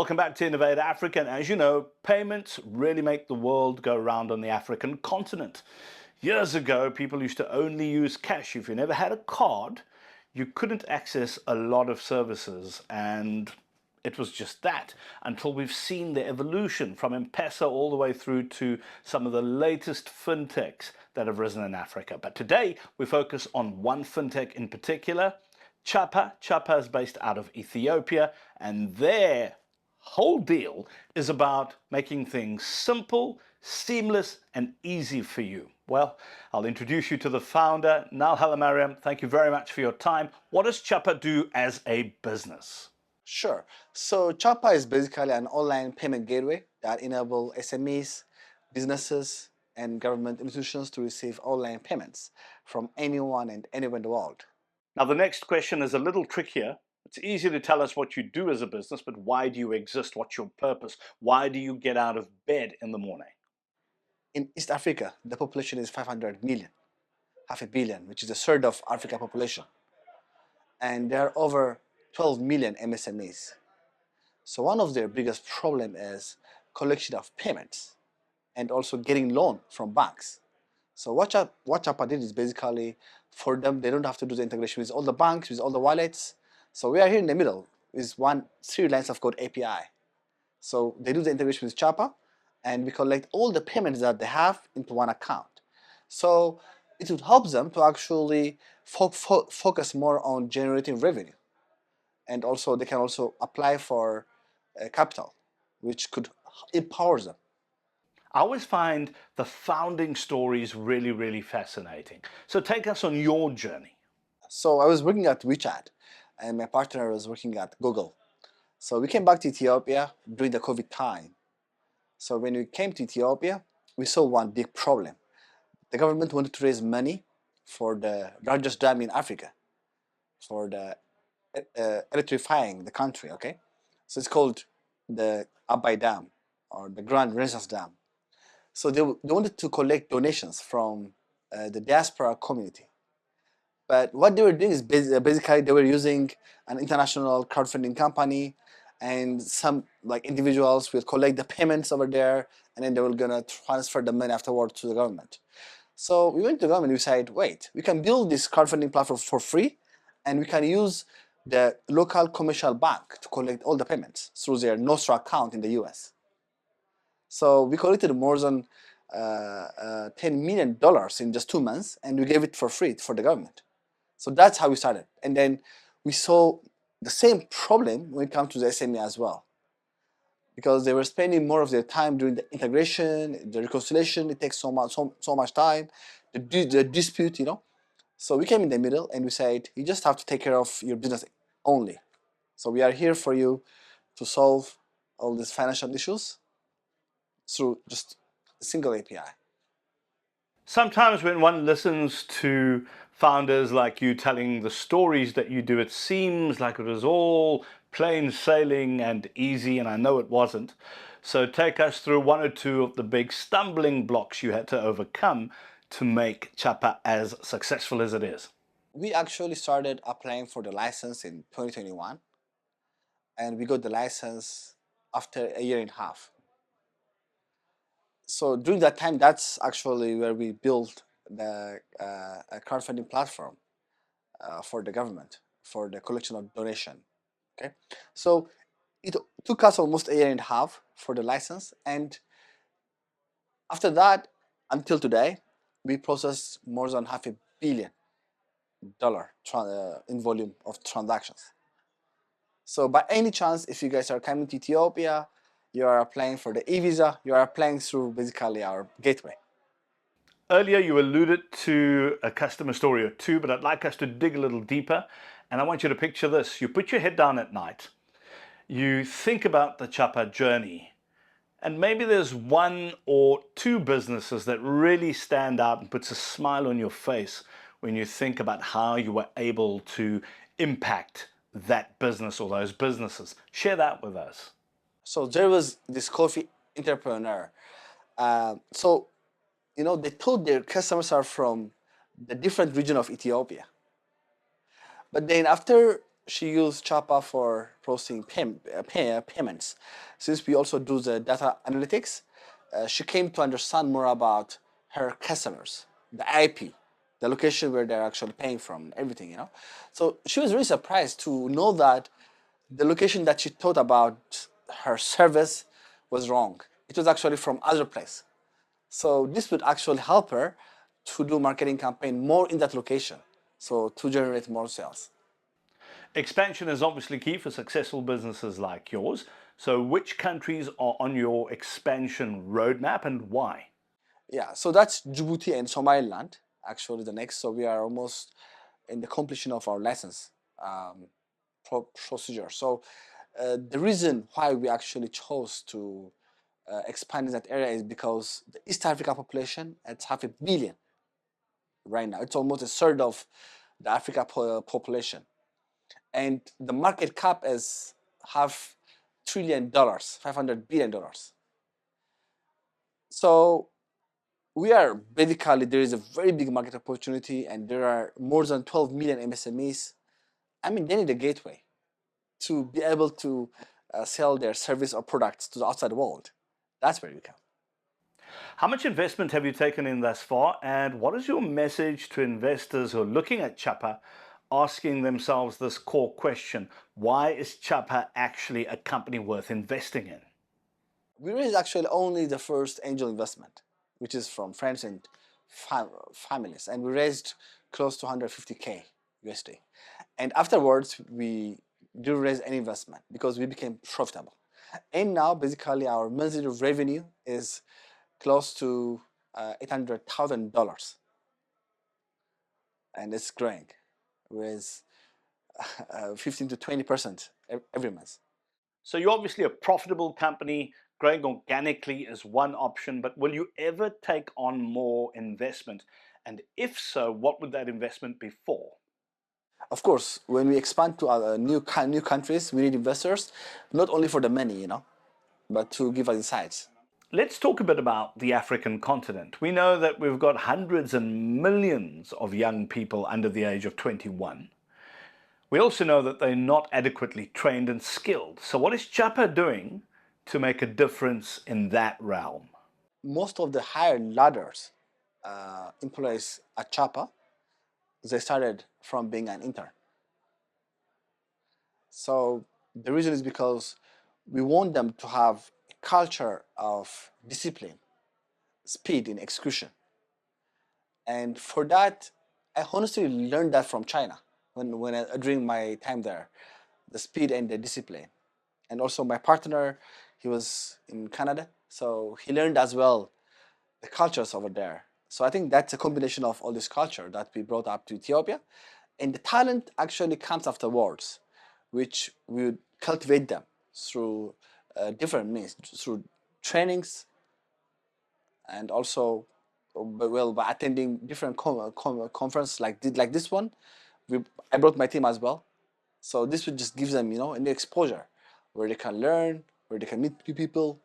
welcome back to Innovate Africa. And as you know, payments really make the world go round on the African continent. Years ago, people used to only use cash. If you never had a card, you couldn't access a lot of services, and it was just that until we've seen the evolution from M-Pesa all the way through to some of the latest fintechs that have risen in Africa. But today we focus on one fintech in particular, Chapa. Chapa is based out of Ethiopia, and their whole deal is about making things simple, seamless, and easy for you. Well, I'll introduce you to the founder, Nal Hallamariam. Thank you very much for your time. What does Chapa do as a business? Sure. So Chapa is basically an online payment gateway that enables SMEs, businesses, and government institutions to receive online payments from anyone and anywhere in the world. Now, the next question is a little trickier. It's easy to tell us what you do as a business, but why do you exist? What's your purpose? Why do you get out of bed in the morning? In East Africa, the population is 500 million, half a billion, which is a third of Africa population. And there are over 12 million MSMEs. So one of their biggest problem is collection of payments and also getting loan from banks. So what Chapa did is basically for them, they don't have to do the integration with all the banks, with all the wallets. So we are here in the middle with three lines of code API. So they do the integration with Chapa, and we collect all the payments that they have into one account. So it would help them to actually focus more on generating revenue. And also they can also apply for capital, which could empower them. I always find the founding stories really, really fascinating. So take us on your journey. So I was working at WeChat, and my partner was working at Google. So we came back to Ethiopia during the COVID time. So when we came to Ethiopia, we saw one big problem. The government wanted to raise money for the largest dam in Africa, for the electrifying the country, okay? So it's called the Abai Dam, or the Grand Renaissance Dam. So they wanted to collect donations from the diaspora community. But what they were doing is basically they were using an international crowdfunding company, and some like individuals will collect the payments over there, and then they were gonna transfer the money afterward to the government. So we went to the government and we said, wait, we can build this crowdfunding platform for free, and we can use the local commercial bank to collect all the payments through their Nostra account in the US. So we collected more than $10 million in just 2 months, and we gave it for free for the government. So that's how we started. And then we saw the same problem when it comes to the SME as well, because they were spending more of their time doing the integration, the reconciliation. It takes so much time, the dispute, you know. So we came in the middle and we said, you just have to take care of your business only. So we are here for you to solve all these financial issues through just a single API. Sometimes when one listens to founders like you telling the stories that you do, it seems like it was all plain sailing and easy, and I know it wasn't. So take us through one or two of the big stumbling blocks you had to overcome to make Chapa as successful as it is. We actually started applying for the license in 2021, and we got the license after a year and a half. So during that time, that's actually where we built the crowdfunding platform for the government for the collection of donation. Okay, so it took us almost a year and a half for the license, and after that, until today, we processed more than $500 million in volume of transactions. So by any chance, if you guys are coming to Ethiopia, you are applying for the e-visa, you are applying through basically our gateway. Earlier you alluded to a customer story or two, but I'd like us to dig a little deeper. And I want you to picture this. You put your head down at night, you think about the Chapa journey, and maybe there's one or two businesses that really stand out and puts a smile on your face when you think about how you were able to impact that business or those businesses. Share that with us. So there was this coffee entrepreneur. So, you know, they told their customers are from the different region of Ethiopia. But then after she used Chapa for processing payments. Since we also do the data analytics, she came to understand more about her customers, the IP, the location where they're actually paying from, everything, you know. So she was really surprised to know that the location that she thought about her service was wrong. It was actually from other place. So this would actually help her to do marketing campaign more in that location, so to generate more sales. Expansion is obviously key for successful businesses like yours. So which countries are on your expansion roadmap and why? Yeah, so that's Djibouti and Somaliland, actually the next. So we are almost in the completion of our license um, procedure. So the reason why we actually chose to expand in that area is because the East Africa population, it's 500 million right now. It's almost a third of the Africa population. And the market cap is $500 billion, $500 billion. So we are basically, there is a very big market opportunity and there are more than 12 million MSMEs. I mean, they need a gateway to be able to sell their service or products to the outside world. That's where you come. How much investment have you taken in thus far, and what is your message to investors who are looking at Chapa, asking themselves this core question: why is Chapa actually a company worth investing in? We raised actually only the first angel investment, which is from friends and families, and we raised close to 150K USD. And afterwards, we didn't raise any investment because we became profitable. And now, basically, our monthly revenue is close to $800,000, and it's growing with 15 to 20% every month. So you're obviously a profitable company. Growing organically is one option, but will you ever take on more investment? And if so, what would that investment be for? Of course, when we expand to other new countries, we need investors, not only for the money, you know, but to give us insights. Let's talk a bit about the African continent. We know that we've got hundreds and millions of young people under the age of 21. We also know that they're not adequately trained and skilled. So what is Chapa doing to make a difference in that realm? Most of the higher ladders employees at Chapa, they started from being an intern. So the reason is because we want them to have a culture of discipline, speed in execution. And for that, I honestly learned that from China during my time there, the speed and the discipline. And also my partner, he was in Canada, so he learned as well the cultures over there. So I think that's a combination of all this culture that we brought up to Ethiopia. And the talent actually comes afterwards, which we would cultivate them through different means, through trainings, and also well by attending different conferences like this one. I brought my team as well, so this would just give them, you know, a new exposure where they can learn, where they can meet new people,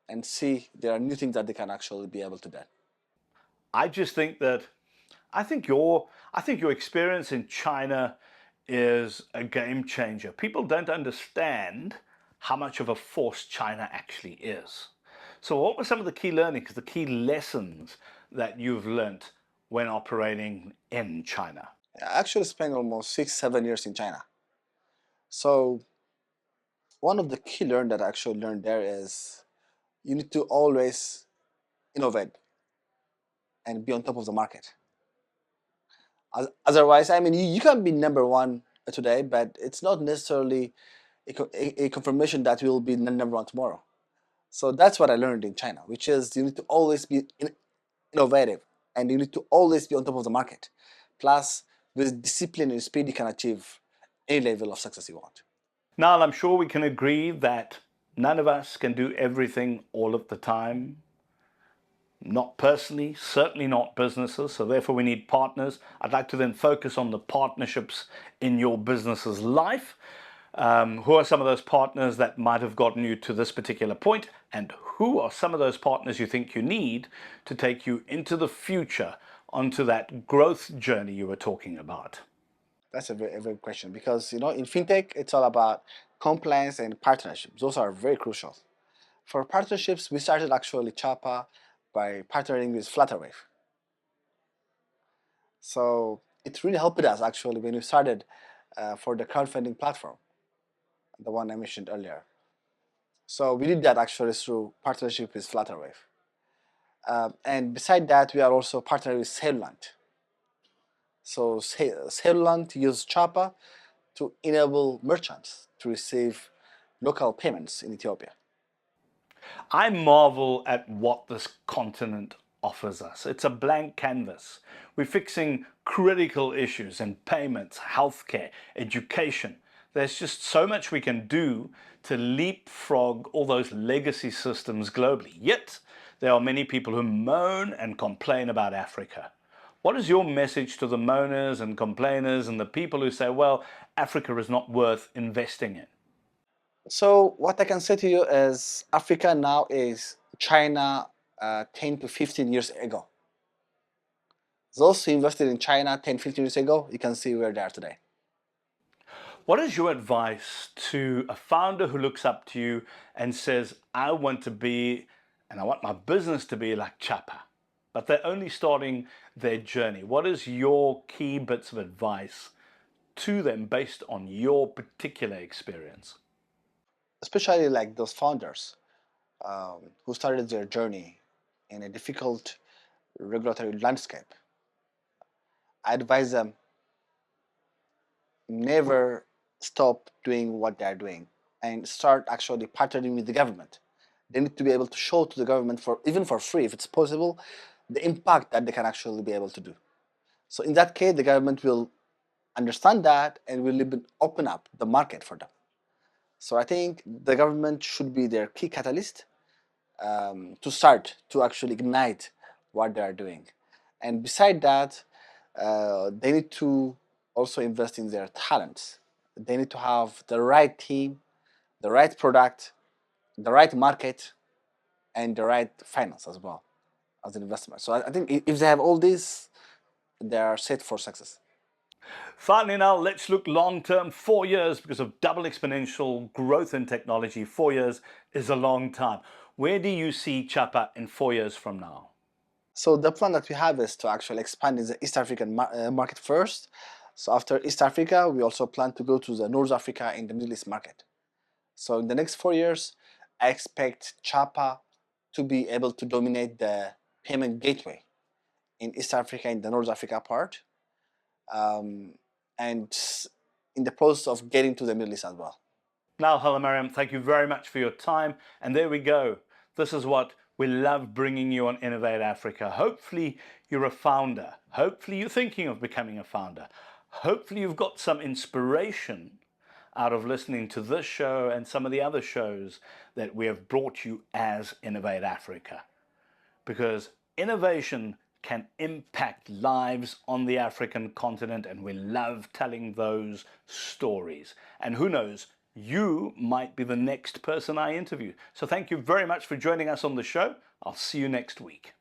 and see there are new things that they can actually be able to do. I just think that I think your experience in China is a game changer. People don't understand how much of a force China actually is. So what were some of the key learnings, the key lessons that you've learnt when operating in China? I actually spent almost 6 7 years in China. So one of the key learn that I actually learned there is you need to always innovate and be on top of the market. Otherwise, I mean, you can be number one today, but it's not necessarily a confirmation that we will be number one tomorrow. So that's what I learned in China, which is you need to always be innovative and you need to always be on top of the market. Plus, with discipline and speed, you can achieve any level of success you want. Now, I'm sure we can agree that none of us can do everything all of the time. Not personally, certainly not businesses, so therefore we need partners. I'd like to then focus on the partnerships in your business's life. Who are some of those partners that might have gotten you to this particular point, and who are some of those partners you think you need to take you into the future onto that growth journey you were talking about? That's a very good question because in fintech it's all about compliance and partnerships. Those are very crucial. For partnerships, we started actually Chapa by partnering with Flutterwave. So it really helped us actually when we started for the crowdfunding platform, the one I mentioned earlier. So we did that actually through partnership with Flutterwave. And beside that, we are also partnering with Cellulant. So Cellulant use Chapa to enable merchants to receive local payments in Ethiopia. I marvel at what this continent offers us. It's a blank canvas. We're fixing critical issues in payments, healthcare, education. There's just so much we can do to leapfrog all those legacy systems globally. Yet, there are many people who moan and complain about Africa. What is your message to the moaners and complainers and the people who say, well, Africa is not worth investing in? So what I can say to you is Africa now is China 10 to 15 years ago. Those who invested in China 10, 15 years ago, you can see where they are today. What is your advice to a founder who looks up to you and says, I want to be, and I want my business to be like Chapa, but they're only starting their journey? What is your key bits of advice to them based on your particular experience? Especially like those founders who started their journey in a difficult regulatory landscape. I advise them never stop doing what they are doing and start actually partnering with the government. They need to be able to show to the government, for even for free if it's possible, the impact that they can actually be able to do. So in that case, the government will understand that and will even open up the market for them. So I think the government should be their key catalyst to start to actually ignite what they are doing. And beside that, they need to also invest in their talents. They need to have the right team, the right product, the right market, and the right finance as well as an investment. So I think if they have all this, they are set for success. Finally, now let's look long term. 4 years because of double exponential growth in technology. 4 years is a long time. Where do you see Chapa in 4 years from now? So the plan that we have is to actually expand in the East African market first. So after East Africa, we also plan to go to the North Africa and the Middle East market. So in the next 4 years, I expect Chapa to be able to dominate the payment gateway in East Africa and the North Africa part, and in the process of getting to the Middle East as well. Now, hello, Mariam. Thank you very much for your time. And there we go. This is what we love bringing you on Innovate Africa. Hopefully, you're a founder. Hopefully, you're thinking of becoming a founder. Hopefully, you've got some inspiration out of listening to this show and some of the other shows that we have brought you as Innovate Africa. Because innovation can impact lives on the African continent, and we love telling those stories. And who knows, you might be the next person I interview. So thank you very much for joining us on the show. I'll see you next week.